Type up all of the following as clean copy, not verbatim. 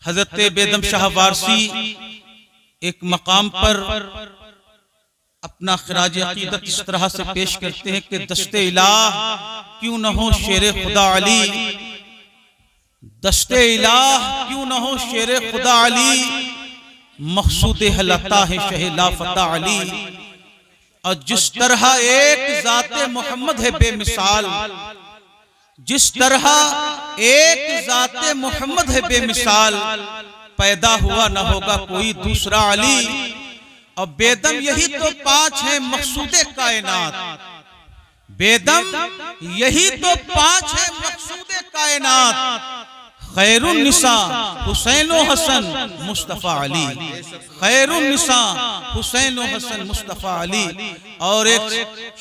हजरत बेदम शाह वारसी एक मकाम पर अपना खिराज अकीदत इस तरह से पेश करते हैं कि दस्ते इलाह क्यों न हो शेर खुदा अली, दस्ते इलाह क्यों न हो शेर खुदा अली, मकसूद हलता है शह फता अली। और जिस तरह एक जाते मोहम्मद है बेमिसाल, जिस तरह एक जाते मोहम्मद है बेमिसाल, पैदा हुआ न होगा कोई दूसरा अली। और बेदम यही तो पांच है मकसूदे कायनात, बेदम यही तो पांच है मकसूदे कायनात। खैरुन निसा हुसैन व हसन मुस्तफ़ा अली, खैरुन निसा हुसैन व हसन मुस्तफ़ा अली। और एक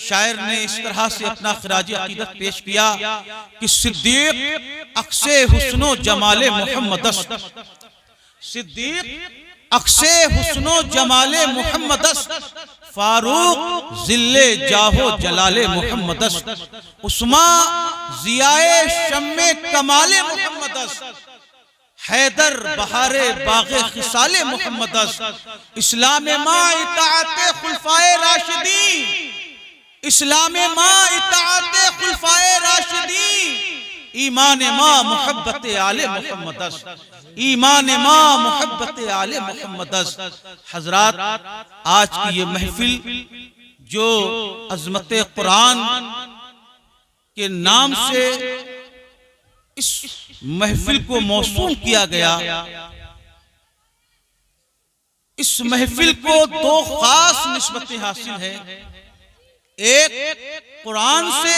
शायर ने इस तरह से अपना खिराज अकीदत पेश किया कि सिद्दीक अक्से हुस्नो जमाले मोहम्मदस, सिद्दीक अक्से हुस्नो जमाले मोहम्मदस, फारूक जिल्ले जाहो जलाले मोहम्मदस, उस्मा जियाए शम्मे कमाले मोहम्मदस, हैदर बहारे बागे खिसाले मोहम्मदस, इस्लाम माँ इताअते खुलफाए राशिदीन, इस्लाम माँ इताअते खुलफाए राशिदीन, ईमान माँ मोहब्बत आले मोहम्मदस, ईमान माँ मोहब्बत आले मोहम्मदस। हजरात, आज की ये महफिल जो अजमत कुरान के नाम से इस महफिल को मौसूम किया गया, इस महफिल को दो खास निस्बतें हासिल है। एक कुरान से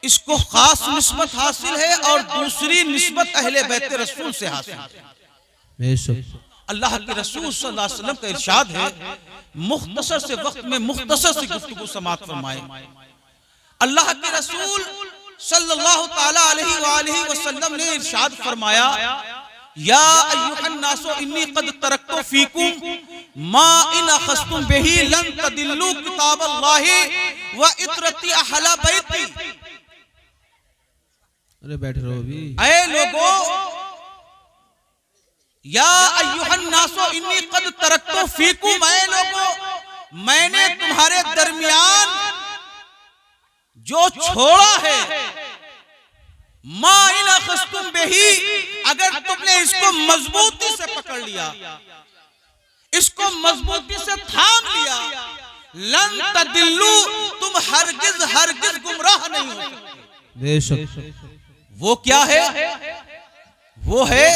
इसको खास निस्बत हासिल है और दूसरी निस्बत अहले बैत रसूल से हासिल है। अल्लाह के रसूल सल्लल्लाहु अलैहि वसल्लम का इरशाद है, मुख्तसर से वक्त में मुख्तसर से गुफ्तगू समाअत फरमाए। अल्लाह के रसूल सल्लल्लाहु ताला अलैहि वसल्लम ने इरशाद फरमाया, या अय्युहन नासो इन्नी क़द तरक्तु फीकुम मा इन अखस्तुम बिही लन तदिल्लु किताबल्लाहि व इत्रती अहला बैती। अरे बैठ रहो अभी। ऐ लोगो, या अय्युहन नासो इन्नी क़द तरक्तु फीकुम, ऐ लोगो मैंने तुम्हारे दरमियान जो छोड़ा है, मा इन अखस्तुम बिही, अगर तुमने इसको मजबूती से पकड़ लिया, इसको मजबूती से थाम लिया, लन तदिल्लु, तुम हरगिज हरगिज गुमराह नहीं हो सकते। बेशक। वो क्या है? वो है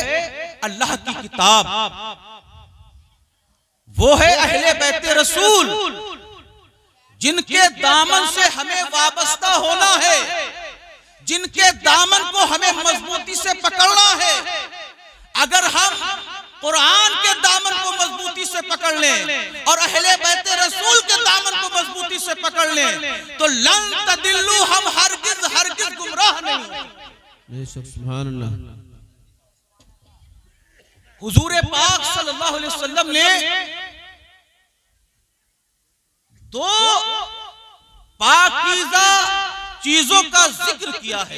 अल्लाह की किताब, वो है अहले बैत रसूल, जिनके दामन से हमें वाबस्ता होना है, जिनके दामन को हमें मजबूती से पकड़ना है। अगर हम कुरान के दामन को मजबूती से पकड़ लें और अहले बैत रसूल के दामन को मजबूती से पकड़ लें तो लन तदिल्लु, हम हरगिज हरगिज गुमराह नहीं। सुभान अल्लाह। हुजूर पाक सल्लल्लाहु अलैहि वसल्लम ने दो पाकीज़ा चीजों का जिक्र किया है।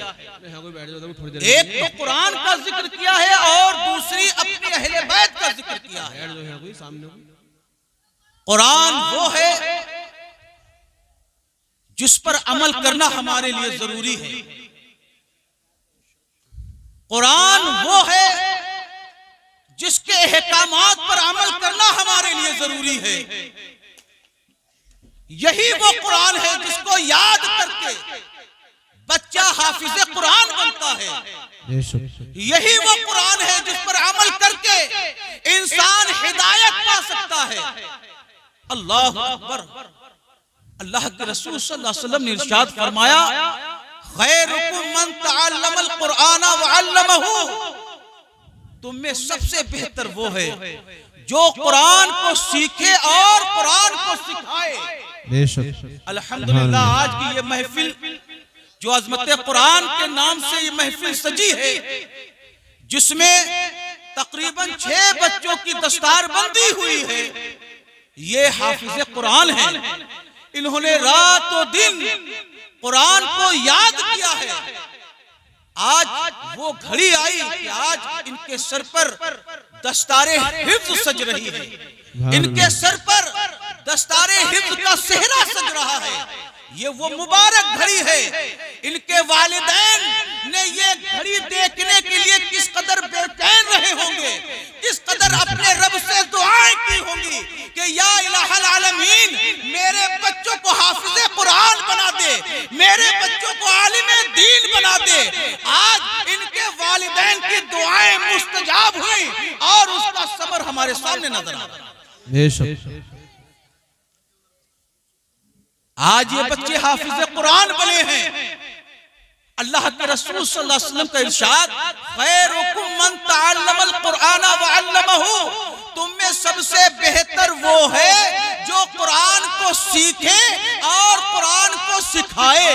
एक तो कुरान का जिक्र किया है और दूसरी अपनी अहले बैत का जिक्र किया है। कुरान वो है जिस पर अमल करना हमारे लिए जरूरी है, कुरान वो है जिसके अहकामात पर अमल करना हमारे लिए जरूरी है। यही वो कुरान है जिसको याद करके बच्चा हाफिज कुरान बनता है। यही वो कुरान है जिस पर अमल करके इंसान हिदायत पा सकता है। अल्लाह अकबर। अल्लाह के रसूल सल्लल्लाहु अलैहि वसल्लम ने इरशाद फरमाया, खैरुकुम मन तअल्लमल कुरान व अल्लमहु, तुम में सबसे बेहतर वो है जो कुरान को सीखे और कुरान को सिखाए। अल्हम्दुलिल्लाह, आज की ये महफिल जो अज़मत कुरान के नाम से ये महफिल सजी है, जिसमें तकरीबन 6 बच्चों की दस्तारबंदी हुई है, ये हाफिज कुरान है। इन्होंने रात और दिन कुरान को याद किया है, आज वो घड़ी आई कि आज इनके सर पर दस्तारे हिफ्ज सज रही है, इनके सर पर दस्तारे हिफ्ज का सेहरा सज रहा है। ये वो मुबारक घड़ी है। इनके वालिदैन ने ये घड़ी देखने के लिए किस कदर बेचैन रहे होंगे, किस कदर अपने रब से दुआएं की होंगी कि या इलाहल आलमीन मेरे बच्चों को हाफिज़े कुरान बना दे, मेरे बच्चों को आलिमे दीन बना दे। आज इनके वालिदैन की दुआएं मुस्तजाब हुई और उसका सबर हमारे सामने नजर आ रहा। आज ये बच्चे हाफिज़े कुरान बने हैं। अल्लाह के रसूल सल्लल्लाहु अलैहि वसल्लम का इरशाद, खैरुकुम मन तअल्लमल कुरान व अल्लमहु, तुम में सबसे बेहतर वो है जो कुरान को सीखे और कुरान को सिखाए।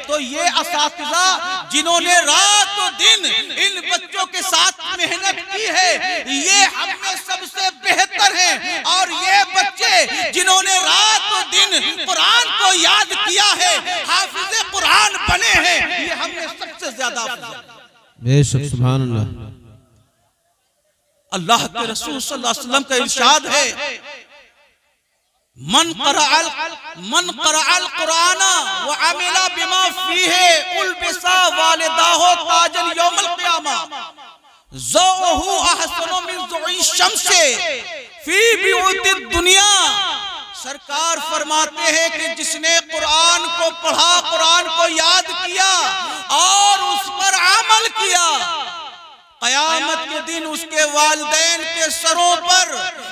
तो ये असातिज़ा जिन्होंने रात और दिन इन बच्चों के साथ मेहनत की है, ये हम में सबसे बेहतर हैं। और ये बच्चे जिन्होंने रात और दिन कुरान को याद किया है, हाफिज़े कुरान बने हैं, ये हम में सबसे ज्यादा बेशक सुभान अल्लाह। अल्लाह के रसूल सल्लल्लाहु अलैहि वसल्लम का इरशाद है, मन क़रअल कुरान व अमिला बिमा फीहि उल्बिसा वालिदाहु ताजन यौमल क़ियामा ज़ौहु अहसनु मिन ज़ुई शम्से फी बिउतिद दुनिया। सरकार फरमाते हैं कि जिसने कुरान को पढ़ा, कुरान को याद किया और उस पर अमल किया, क़यामत के दिन उसके वालिदैन के सरों पर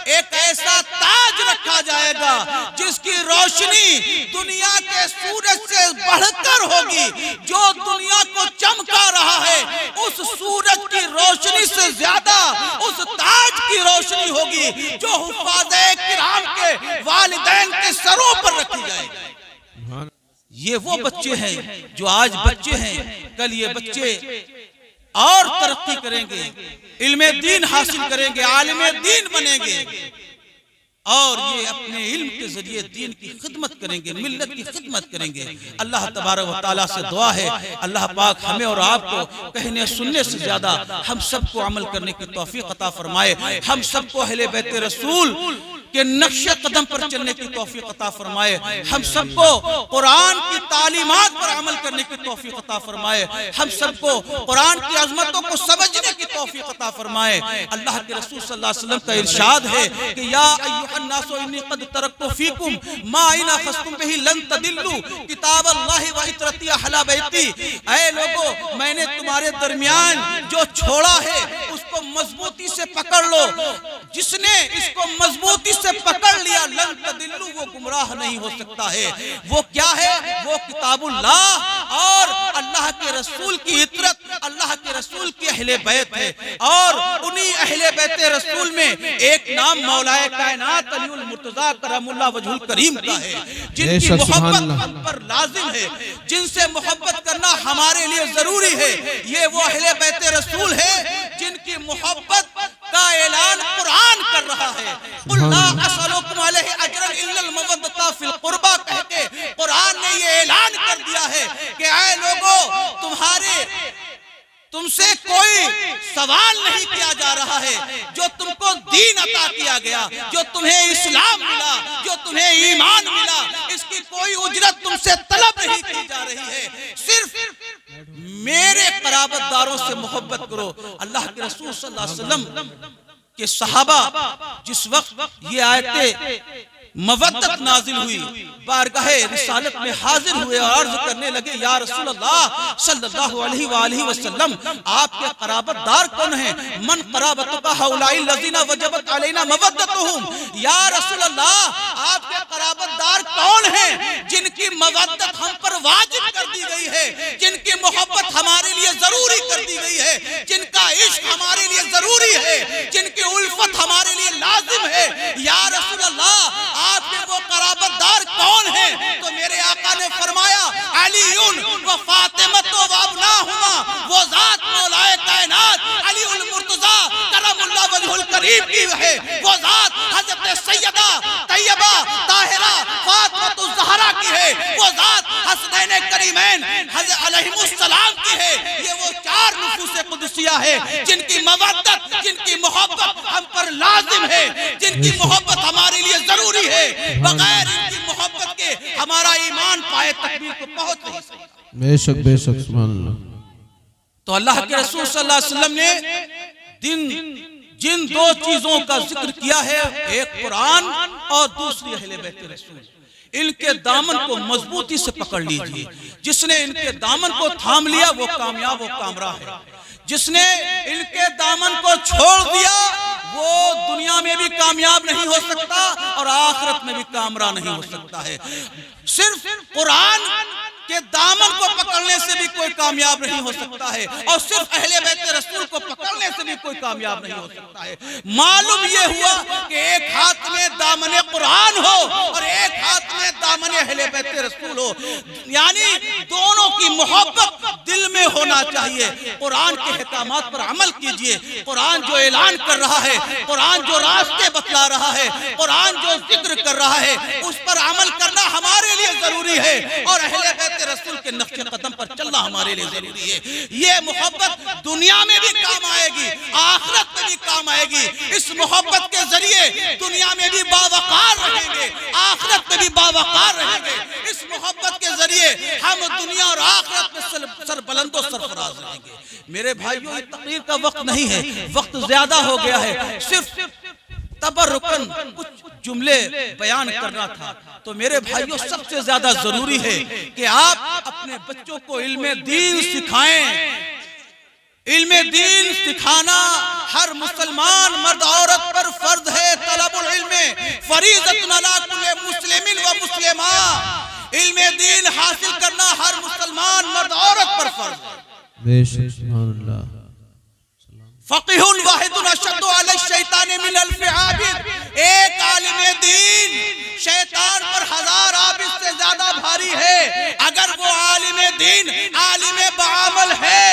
एक ऐसा ताज रखा जाएगा जिसकी रोशनी दुनिया के सूरज से बढ़कर होगी। जो दुनिया को चमका रहा है, उस सूरज की रोशनी से ज्यादा उस ताज की रोशनी होगी जो हुफ़ाज़े किराम के वालिदैन के सरों पर रखी जाएगी। ये वो बच्चे हैं जो आज बच्चे हैं, कल ये बच्चे और तरक्की करेंगे, इल्मे दीन हासिल करेंगे, आलिमे दीन बनेंगे और ये अपने इल्म के जरिए दीन की खिदमत करेंगे, मिल्लत की खिदमत करेंगे। अल्लाह तबारक व तआला से दुआ है, अल्लाह पाक हमें और आपको कहने सुनने से ज्यादा हम सबको अमल करने की तौफीक अता फरमाए। हम सबको अहले बैत रसूल के नक्शे कदम पर चलने की तौफीक अता फरमाए। हम सबको कुरान की तालीमात पर अमल करने की तौफीक अता फरमाए। हम सबको कुरान की अज़मतों को समझने की तौफीक अता फरमाए। अल्लाह के रसूल सल्लल्लाहु अलैहि वसल्लम का इरशाद है कि या अय्युहन्नासु इन्नी क़द तरक्तु फीकुम मा इन अख़ज़्तुम बिही लन तदिल्लु किताबल्लाहि व इतरती अहला बैती। ऐ लोगो, मैंने तुम्हारे दरमियान जो छोड़ा है उसको मजबूती से पकड़ लो। जिसने इसको मजबूती से पकड़ लिया, लन तदिल्लु, वो गुमराह नहीं हो सकता है। वो क्या है? वो किताबुल्लाह और अल्लाह के रसूल की इतरत, अल्लाह के रसूल की अहले बैत है। और उन्हीं अहले बैत रसूल में एक नाम मौलाए कायनात अलीउल मुर्तज़ा करमुल्लाह वजहुल करीम का है, जिनकी मोहब्बत हम पर लाजिम है, जिनसे मोहब्बत करना हमारे लिए जरूरी है। ये वो अहले बैत रसूल है जिनकी मोहब्बत का ऐलान कुरान कर रहा है। कुल ला असअलुकुम अलैहि अजरन इल्लल मवद्दता फिल कुर्बा कह के कुरान ने ये ऐलान कर दिया है कि ऐ लोगों, तुमसे कोई सवाल नहीं किया जा रहा है। जो तुमको दीन अता किया गया, जो तुम्हें इस्लाम मिला, जो तुम्हें ईमान मिला, इसकी कोई उजरत तुमसे तलब नहीं की जा रही है। सिर्फ मेरे कराबतदारों से मोहब्बत करो। अल्लाह के रसूल सल्लल्लाहु अलैहि वसल्लम के सहाबा जिस वक्त ये आयतें मवद्दत नाजिल हुई, बारगाहे रिसालत में हाजिर हुए और अर्ज करने लगे, या रसूल अल्लाह सल्लल्लाहु अलैहि वसल्लम, आपके कराबतदार कौन हैं? मन कराबतुका हौलाई लज़ीना वजबत अलैना मवद्दतुहुम। या रसूल अल्लाह, आपके कराबतदार कौन हैं जिनकी मवद्दत हम पर वाजिब कर दी गई है, जिनकी मोहब्बत हमारे लिए जरूरी कर दी गई है, जिनका इश्क हमारे लिए जरूरी है, जिनकी उल्फत हमारे लिए लाजिम है। या रसूल अल्लाह, आपके वो कराबतदार कौन हैं? तो मेरे आका ने फरमाया, अलीउन व फातिमतु व अबनाहुमा, वो जात मौलाए कायनात अलीउल मुर्तज़ा करमुल्लाह वजहुल करीम की है। वो जात हजरत सैयदा तैयबा ताहिरा फातिमा ज़हरा की है। वो जात हसनैन करीमैन हज़रत अलैहिमुस्सलाम की है। ये वो चार नुफूस कुदसिया है जिनकी मवद्दत, जिनकी मोहब्बत हम पर लाजिम है, जिनकी मोहब्बत हमारे लिए जरूरी है। बगैर इनकी मोहब्बत के हमारा ईमान पाए तकबीर को पहुंच नहीं सकता। बेशक सुभान अल्लाह। तो अल्लाह के रसूल सल्लल्लाहु अलैहि वसल्लम ने जिन दो चीजों का जिक्र किया है, एक कुरान और दूसरी अहले बैत रसूल, इनके दामन को मजबूती से पकड़ लीजिए। जिसने इनके दामन को थाम लिया वो कामयाब, वो कामराह है। जिसने इनके दामन को छोड़ दिया वो दुनिया में भी कामयाब नहीं हो सकता और आखिरत में भी कामराह नहीं हो सकता है। सिर्फ कुरान के दामन को पकड़ने से भी कोई कामयाब नहीं हो सकता है और सिर्फ अहले बैत रसूल को पकड़ने से भी कोई कामयाब नहीं हो सकता है। मालूम ये हुआ कि एक हाथ में दामन कुरान हो और एक हाथ में दामन अहले बैत रसूल हो, यानी दोनों की मोहब्बत दिल में होना चाहिए। कुरान के अहकामात पर अमल कीजिए। कुरान जो ऐलान कर रहा है, कुरान जो रास्ते बतला रहा है, कुरान जो जिक्र कर रहा है, उस पर अमल करना हमारे लिए जरूरी है और अहले बैत रसूल के नक्शे कदम पर चलना हमारे लिए जरूरी है। ये मोहब्बत दुनिया में भी काम आएगी, आखिरत में भी काम आएगी। इस मोहब्बत के जरिए दुनिया में भी बावकार रहेंगे, आखिरत में भी बावकार रहेंगे। इस मोहब्बत के जरिए हम दुनिया और आखिरत में सरबुलंदो सरफराज रहेंगे। मेरे भाइयों, ये तकरीर का वक्त नहीं है, वक्त ज्यादा हो गया है। सिर्फ तबर्रुकन कुछ जुमले बयान करना था। तो मेरे भाइयों, सबसे ज्यादा जरूरी है कि आप अपने बच्चों को इल्मे दीन सिखाएं। इल्मे दीन सिखाना हर मुसलमान मर्द औरत पर फर्ज है। तलबुल इल्म फरीज़तुन अला कुल्ली मुस्लिमिन व मुस्लिमा। इल्मे दीन हासिल करना हर मुसलमान मर्द औरत पर फर्ज है। बेशक सुभान अल्लाह। फ़क़ीहुन वाहिदुन अशद्दु अला शैतान मिन अल्फ़ि आबिद। एक आलिम दीन शैतान पर 1000 आबिद से ज्यादा भारी है। अगर वो आलिम दीन आलिम बाअमल है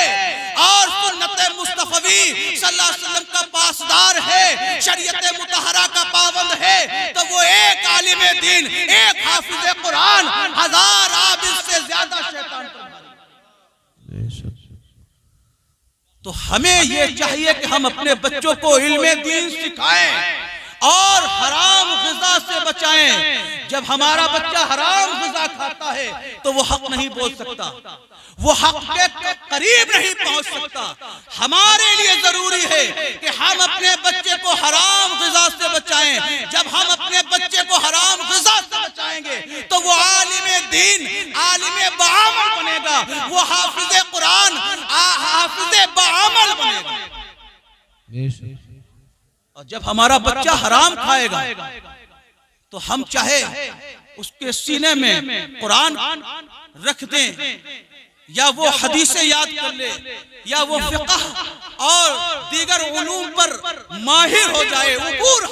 और सुन्नत मुस्तफ़वी सल्लल्लाहु अलैहि वसल्लम का पासदार है, शरीयत मुतहरा का पाबंद है, तो वो एक आलिम दीन, एक हाफिज़ कुरान 1000 आबिद से ज्यादा शैतान पर भारी। तो हमें ये चाहिए कि हम अपने बच्चों को इल्मे दीन सिखाएं और हराम ग़िज़ा से बचाएं। जब हमारा बच्चा हराम ग़िज़ा खाता है तो वो हक नहीं बोल सकता, वो हक के करीब नहीं पहुंच सकता। हमारे लिए जरूरी है कि हम अपने बच्चे को हराम ग़िज़ा से बचाएं। जब हम अपने बच्चे को हराम ग़िज़ा से बचाएंगे तो वो आलिम दीन, आलिम बाअमल बनेगा, वो हाफिज़ कुरान, हाफिज़ बाअमल बनेगा। और जब हमारा बच्चा हराम खाएगा तो हम चाहे उसके सीने में कुरान रख दें या वो हदीसें याद कर ले या वो फ़िक़्ह और दीगर उलूम पर माहिर हो जाए, उबूर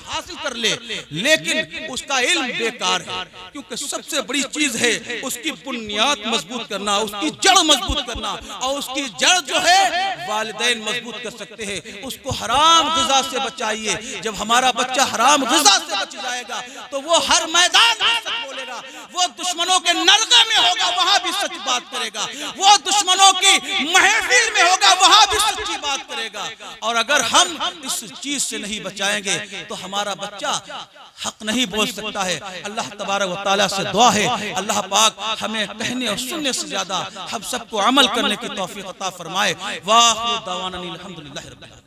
हासिल कर ले, लेकिन उसका इल्म बेकार है। क्योंकि सबसे बड़ी चीज है उसकी बुनियाद मजबूत करना, उसकी जड़ मजबूत करना, और उसकी जड़ जो है वालिदैन मजबूत कर सकते हैं। उसको हराम ग़िज़ा से बचाइए। जब हमारा बच्चा हराम ग़िज़ा से बच जाएगा तो वो हर मैदान में सच बोलेगा, वो दुश्मनों के नरगे में होगा वहां भी सच बात करेगा, वो दुश्मनों की महफिल में होगा वहां भी सच्ची बात करेगा। और अगर हम इस चीज से नहीं बचाएंगे तो हमारा बच्चा हक नहीं बोल सकता है। अल्लाह तबारक व तआला से दुआ है अल्लाह पाक हमें कहने और सुनने से ज्यादा हम सबको अमल करने की तौफीक अता फरमाए। वाह दावाना अल्हम्दुलिल्लाहि रब्बिल आलमीन।